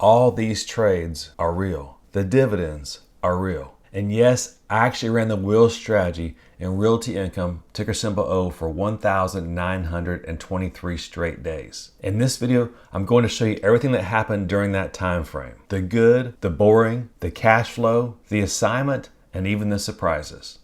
all these trades are real. The dividends are real. And yes, I actually ran the wheel strategy in Realty Income, ticker symbol O, for 1,923 straight days. In this video, I'm going to show you everything that happened during that time frame. The good, the boring, the cash flow, the assignment, and even the surprises.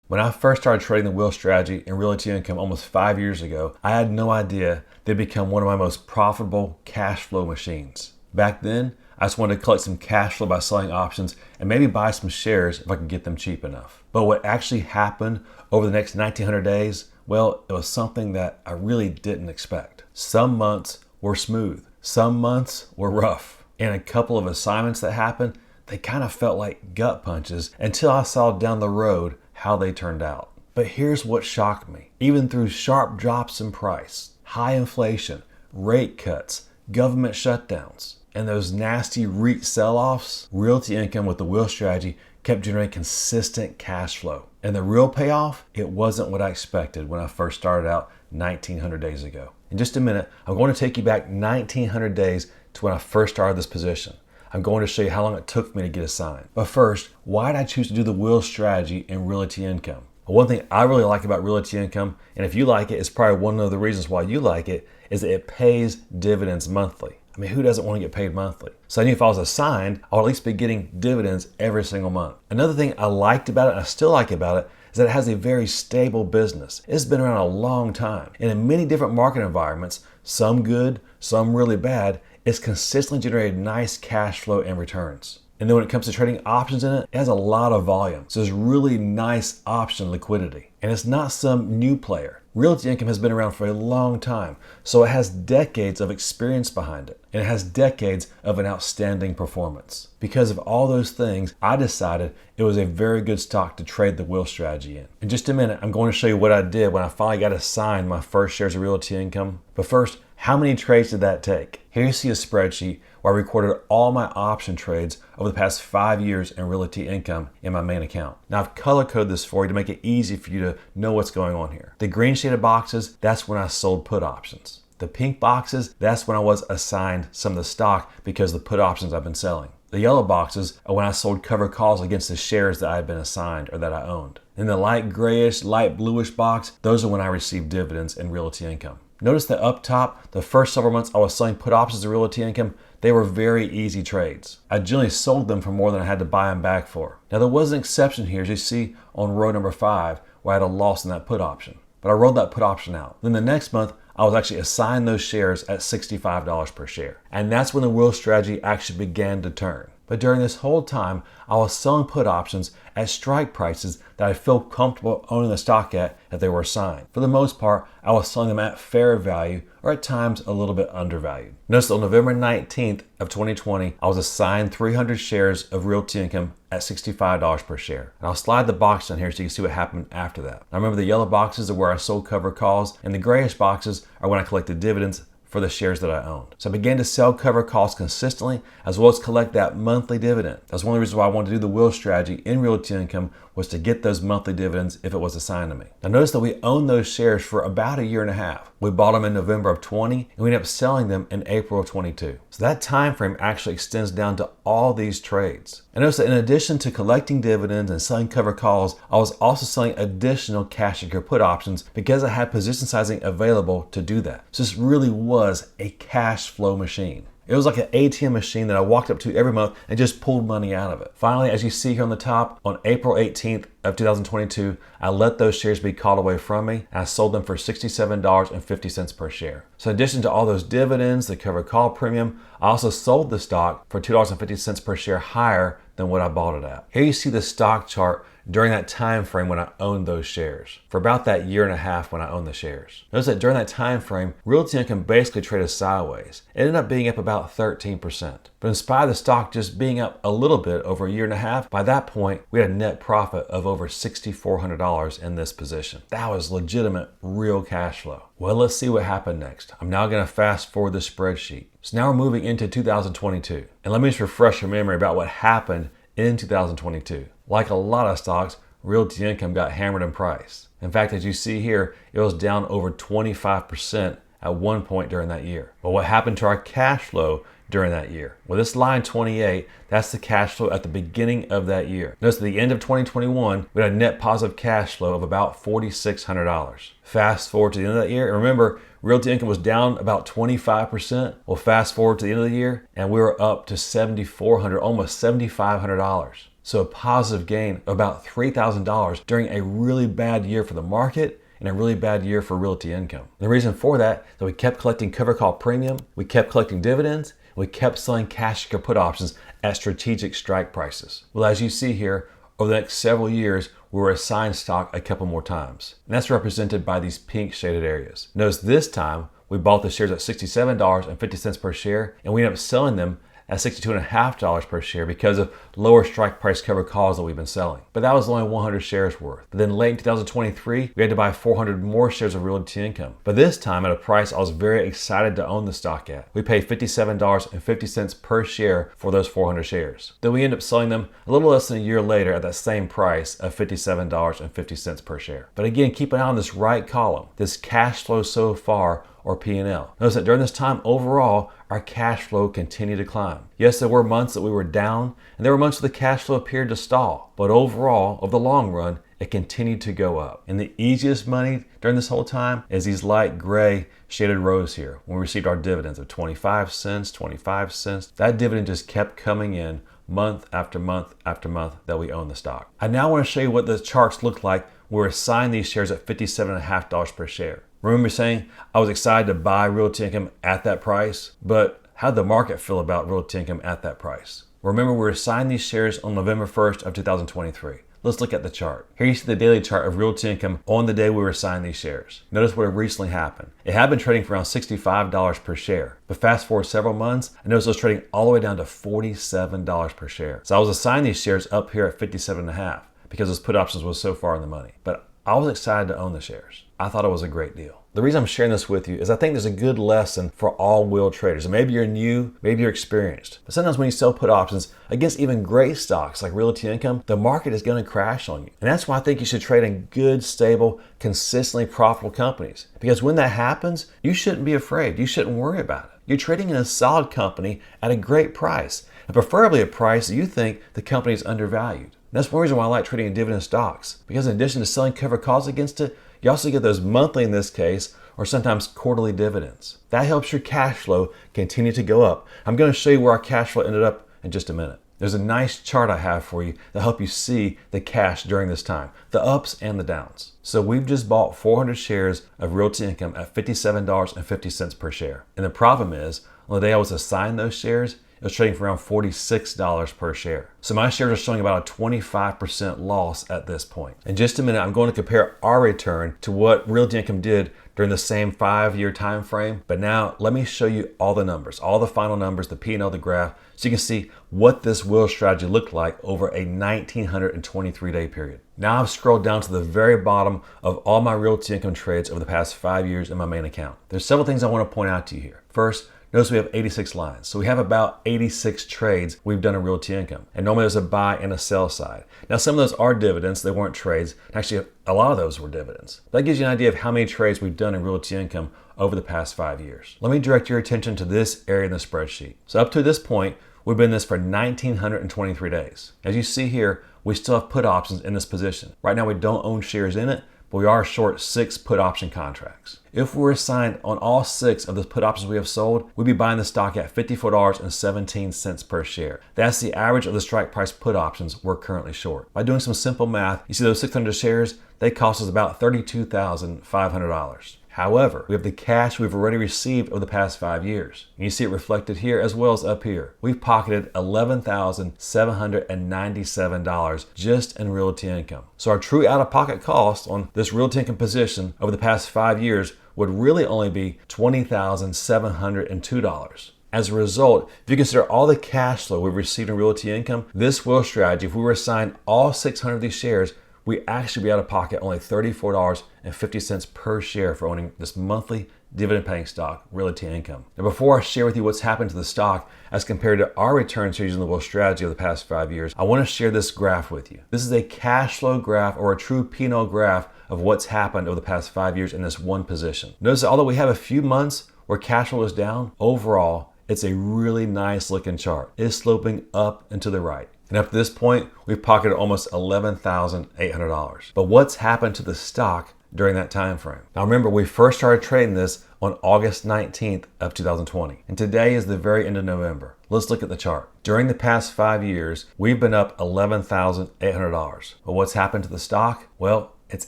When I first started trading the wheel strategy in Realty Income almost 5 years ago, I had no idea they'd become one of my most profitable cash flow machines. Back then, I just wanted to collect some cash flow by selling options and maybe buy some shares if I could get them cheap enough. But what actually happened over the next 1,900 days, well, it was something that I really didn't expect. Some months were smooth, some months were rough, and a couple of assignments that happened, they kind of felt like gut punches until I saw down the road how they turned out. But here's what shocked me. Even through sharp drops in price, high inflation, rate cuts, government shutdowns, and those nasty REIT sell-offs, Realty Income with the wheel strategy kept generating consistent cash flow. And the real payoff, it wasn't what I expected when I first started out 1,900 days ago. In just a minute, I'm going to take you back 1,900 days to when I first started this position. I'm going to show you how long it took for me to get assigned. But first, why did I choose to do the wheel strategy in Realty Income? Well, one thing I really like about Realty Income, and if you like it, it's probably one of the reasons why you like it, is that it pays dividends monthly. I mean, who doesn't want to get paid monthly? So I knew if I was assigned, I would at least be getting dividends every single month. Another thing I liked about it, and I still like about it, is that it has a very stable business. It's been around a long time. And in many different market environments, some good, some really bad, it's consistently generated nice cash flow and returns. And then when it comes to trading options in it, it has a lot of volume. So there's really nice option liquidity. And it's not some new player. Realty Income has been around for a long time, so it has decades of experience behind it, and it has decades of an outstanding performance. Because of all those things, I decided it was a very good stock to trade the wheel strategy in. In just a minute, I'm going to show you what I did when I finally got assigned my first shares of Realty Income. But first, how many trades did that take? Here you see a spreadsheet where I recorded all my option trades over the past 5 years in Realty Income in my main account. Now I've color coded this for you to make it easy for you to know what's going on here. The green shaded boxes, that's when I sold put options. The pink boxes, that's when I was assigned some of the stock because of the put options I've been selling. The yellow boxes are when I sold cover calls against the shares that I had been assigned or that I owned. In the light grayish, light bluish box, those are when I received dividends in Realty Income. Notice that up top, the first several months I was selling put options in Realty Income, they were very easy trades. I generally sold them for more than I had to buy them back for. Now there was an exception here, as you see on row number 5, where I had a loss in that put option. But I rolled that put option out. Then the next month, I was actually assigned those shares at $65 per share. And that's when the wheel strategy actually began to turn. But during this whole time, I was selling put options at strike prices that I feel comfortable owning the stock at if they were assigned. For the most part, I was selling them at fair value or at times a little bit undervalued. Notice on November 19th of 2020, I was assigned 300 shares of Realty Income at $65 per share. And I'll slide the box down here so you can see what happened after that. Now remember, the yellow boxes are where I sold cover calls, and the grayish boxes are when I collected dividends for the shares that I owned. So I began to sell cover calls consistently, as well as collect that monthly dividend. That's one of the reasons why I wanted to do the wheel strategy in Realty Income, was to get those monthly dividends if it was assigned to me. Now notice that we owned those shares for about a year and a half. We bought them in November of 20, and we ended up selling them in April of 22. So that time frame actually extends down to all these trades. And notice that in addition to collecting dividends and selling cover calls, I was also selling additional cash secure put options because I had position sizing available to do that. So this really was a cash flow machine. It was like an ATM machine that I walked up to every month and just pulled money out of it. Finally, as you see here on the top, on April 18th of 2022, I let those shares be called away from me, and I sold them for $67.50 per share. So in addition to all those dividends, the covered call premium, I also sold the stock for $2.50 per share higher than what I bought it at. Here you see the stock chart during that time frame when I owned those shares, for about that year and a half when I owned the shares. Notice that during that time frame, Realty Income basically traded sideways. It ended up being up about 13%. But in spite of the stock just being up a little bit over a year and a half, by that point, we had a net profit of over $6,400 in this position. That was legitimate, real cash flow. Well, let's see what happened next. I'm now going to fast forward the spreadsheet. So now we're moving into 2022. And let me just refresh your memory about what happened in 2022. Like a lot of stocks, Realty Income got hammered in price. In fact, as you see here, it was down over 25% at one point during that year. But what happened to our cash flow during that year. Well, this line 28, that's the cash flow at the beginning of that year. Notice at the end of 2021, we had a net positive cash flow of about $4,600. Fast forward to the end of that year, and remember, Realty Income was down about 25%. Well, fast forward to the end of the year, and we were up to $7,400, almost $7,500. So a positive gain of about $3,000 during a really bad year for the market and a really bad year for Realty Income. The reason for that is that we kept collecting cover call premium, we kept collecting dividends, and we kept selling cash put options at strategic strike prices. Well, as you see here, over the next several years, we were assigned stock a couple more times. And that's represented by these pink shaded areas. Notice this time, we bought the shares at $67.50 per share, and we ended up selling them at $62.50 per share because of lower strike price covered calls that we've been selling. But that was only 100 shares worth. But then late in 2023, we had to buy 400 more shares of Realty Income. But this time at a price I was very excited to own the stock at. We paid $57.50 per share for those 400 shares. Then we ended up selling them a little less than a year later at that same price of $57.50 per share. But again, keep an eye on this right column, this cash flow so far, or P&L. Notice that during this time, overall, our cash flow continued to climb. Yes, there were months that we were down, and there were months where the cash flow appeared to stall. But overall, over the long run, it continued to go up. And the easiest money during this whole time is these light gray shaded rows here, when we received our dividends of 25 cents, 25 cents. That dividend just kept coming in month after month after month that we own the stock. I now want to show you what the charts look like when we were assigned these shares at $57.50 per share. Remember saying I was excited to buy Realty Income at that price, but how did the market feel about Realty Income at that price? Remember, we were assigned these shares on November 1st of 2023. Let's look at the chart. Here you see the daily chart of Realty Income on the day we were assigned these shares. Notice what had recently happened. It had been trading for around $65 per share, but fast forward several months, I noticed it was trading all the way down to $47 per share. So I was assigned these shares up here at $57.50 because those put options was so far in the money. But I was excited to own the shares. I thought it was a great deal. The reason I'm sharing this with you is I think there's a good lesson for all wheel traders. And maybe you're new, maybe you're experienced. But sometimes when you sell put options against even great stocks like Realty Income, the market is going to crash on you. And that's why I think you should trade in good, stable, consistently profitable companies. Because when that happens, you shouldn't be afraid. You shouldn't worry about it. You're trading in a solid company at a great price, and preferably a price that you think the company is undervalued. And that's one reason why I like trading in dividend stocks. Because in addition to selling covered calls against it, you also get those monthly, in this case, or sometimes quarterly dividends. That helps your cash flow continue to go up. I'm going to show you where our cash flow ended up in just a minute. There's a nice chart I have for you that help you see the cash during this time, the ups and the downs. So we've just bought 400 shares of Realty Income at $57.50 per share. And the problem is, on the day I was assigned those shares, it was trading for around $46 per share. So my shares are showing about a 25% loss at this point. In just a minute, I'm going to compare our return to what Realty Income did during the same 5-year time frame. But now let me show you all the numbers, all the final numbers, the P&L, the graph, so you can see what this wheel strategy looked like over a 1,923-day period. Now I've scrolled down to the very bottom of all my Realty Income trades over the past 5 years in my main account. There's several things I want to point out to you here. First, notice we have 86 lines. So we have about 86 trades we've done in Realty Income. And normally there's a buy and a sell side. Now some of those are dividends, they weren't trades. Actually, a lot of those were dividends. That gives you an idea of how many trades we've done in Realty Income over the past 5 years. Let me direct your attention to this area in the spreadsheet. So up to this point, we've been in this for 1,923 days. As you see here, we still have put options in this position. Right now we don't own shares in it, but we are short 6 put option contracts. If we were assigned on all 6 of the put options we have sold, we'd be buying the stock at $54.17 per share. That's the average of the strike price put options we're currently short. By doing some simple math, you see those 600 shares, they cost us about $32,500. However, we have the cash we've already received over the past 5 years. And you see it reflected here as well as up here. We've pocketed $11,797 just in Realty Income. So our true out-of-pocket cost on this Realty Income position over the past 5 years would really only be $20,702. As a result, if you consider all the cash flow we've received in Realty Income, this wheel strategy, if we were assigned all 600 of these shares, we actually be out of pocket only $34.50 per share for owning this monthly dividend paying stock, Realty Income. Now before I share with you what's happened to the stock as compared to our returns using the wheel strategy over the past 5 years, I want to share this graph with you. This is a cash flow graph or a true P&L graph of what's happened over the past 5 years in this one position. Notice that although we have a few months where cash flow is down, overall, It's a really nice looking chart. It's sloping up and to the right. And up to this point, we've pocketed almost $11,800. But what's happened to the stock during that time frame? Now remember, we first started trading this on August 19th of 2020. And today is the very end of November. Let's look at the chart. During the past 5 years, we've been up $11,800. But what's happened to the stock? Well, it's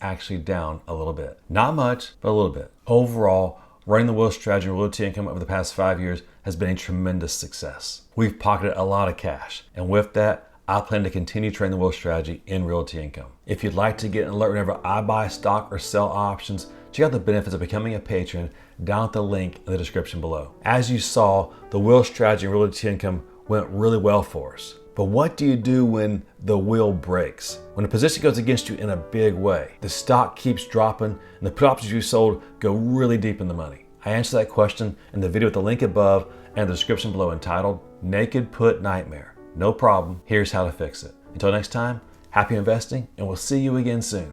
actually down a little bit. Not much, but a little bit. Overall, running the wheel strategy and Realty Income over the past 5 years has been a tremendous success. We've pocketed a lot of cash. And with that, I plan to continue trading the wheel strategy in Realty Income. If you'd like to get an alert whenever I buy stock or sell options, check out the benefits of becoming a patron down at the link in the description below. As you saw, the wheel strategy and Realty Income went really well for us. But what do you do when the wheel breaks? When a position goes against you in a big way, the stock keeps dropping and the put options you sold go really deep in the money. I answer that question in the video with the link above and the description below entitled Naked Put Nightmare. No problem, here's how to fix it. Until next time, happy investing, and we'll see you again soon.